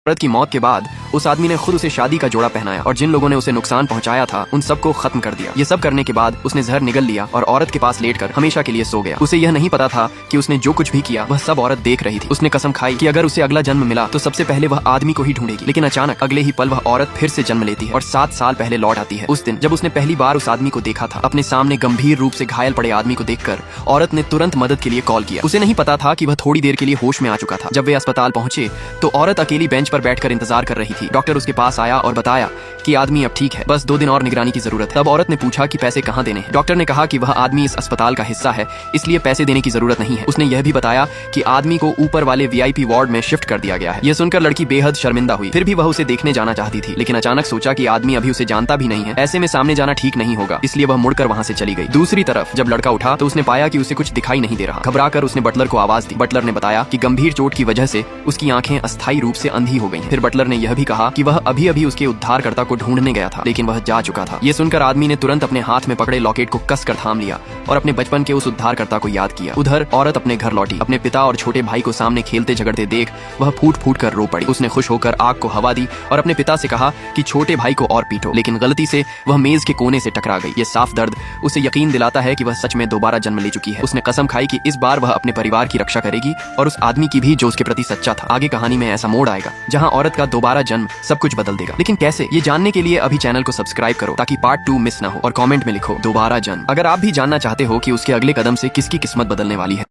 औरत की मौत के बाद उस आदमी ने खुद उसे शादी का जोड़ा पहनाया और जिन लोगों ने उसे नुकसान पहुंचाया था उन सबको खत्म कर दिया। ये सब करने के बाद उसने जहर निगल लिया और औरत के पास लेटकर हमेशा के लिए सो गया। उसे यह नहीं पता था कि उसने जो कुछ भी किया वह सब औरत देख रही थी। उसने कसम खाई कि अगर उसे अगला जन्म मिला तो सबसे पहले वह आदमी को ही ढूंढेगी। लेकिन अचानक अगले ही पल वह औरत फिर से जन्म लेती है और 7 साल पहले लौट आती है। उस दिन जब उसने पहली बार उस आदमी को देखा था, अपने सामने गंभीर रूप से घायल पड़े आदमी को देखकर औरत ने तुरंत मदद के लिए कॉल किया। उसे नहीं पता था कि वह थोड़ी देर के लिए होश में आ चुका था। जब वे अस्पताल पहुंचे तो औरत अकेली बेंच पर बैठकर इंतजार कर रही थी। डॉक्टर उसके पास आया और बताया कि आदमी अब ठीक है, बस 2 दिन और निगरानी की जरूरत है। तब औरत ने पूछा कि पैसे कहाँ देने हैं। डॉक्टर ने कहा कि वह आदमी इस अस्पताल का हिस्सा है, इसलिए पैसे देने की जरूरत नहीं है। उसने यह भी बताया कि आदमी को ऊपर वाले वीआईपी वार्ड में शिफ्ट कर दिया गया है। यह सुनकर लड़की बेहद शर्मिंदा हुई। फिर भी वह उसे देखने जाना चाहती थी, लेकिन अचानक सोचा कि आदमी अभी उसे जानता भी नहीं है, ऐसे में सामने जाना ठीक नहीं होगा, इसलिए वह मुड़कर वहाँ से चली गई। दूसरी तरफ जब लड़का उठा तो उसने पाया कि उसे कुछ दिखाई नहीं दे रहा। घबराकर उसने बटलर को आवाज दी। बटलर ने बताया कि गंभीर चोट की वजह से उसकी आंखें अस्थायी रूप से अंधी हो गई। फिर बटलर ने यह भी कहा कि वह अभी अभी उसके उद्धारकर्ता को ढूंढने गया था, लेकिन वह जा चुका था। यह सुनकर आदमी ने तुरंत अपने हाथ में पकड़े लॉकेट को कसकर थाम लिया और अपने बचपन के उस उद्धारकर्ता को याद किया। उधर औरत अपने घर लौटी। अपने पिता और छोटे भाई को सामने खेलते झगड़ते देख वह फूट फूट कर रो पड़ी। उसने खुश होकर आग को हवा दी और अपने पिता से कहा कि छोटे भाई को और पीटो, लेकिन गलती से वह मेज के कोने से टकरा गई। ये साफ दर्द उसे यकीन दिलाता है कि वह सच में दोबारा जन्म ले चुकी है। उसने कसम खाई कि इस बार वह अपने परिवार की रक्षा करेगी और उस आदमी की भी जो उसके प्रति सच्चा था। आगे कहानी में ऐसा मोड़ आएगा जहां औरत का दोबारा जन्म सब कुछ बदल देगा। लेकिन कैसे, ये जानने के लिए अभी चैनल को सब्सक्राइब करो ताकि पार्ट 2 मिस ना हो और कमेंट में लिखो दोबारा जन्म। अगर आप भी जानना चाहते हो कि उसके अगले कदम से किसकी किस्मत बदलने वाली है।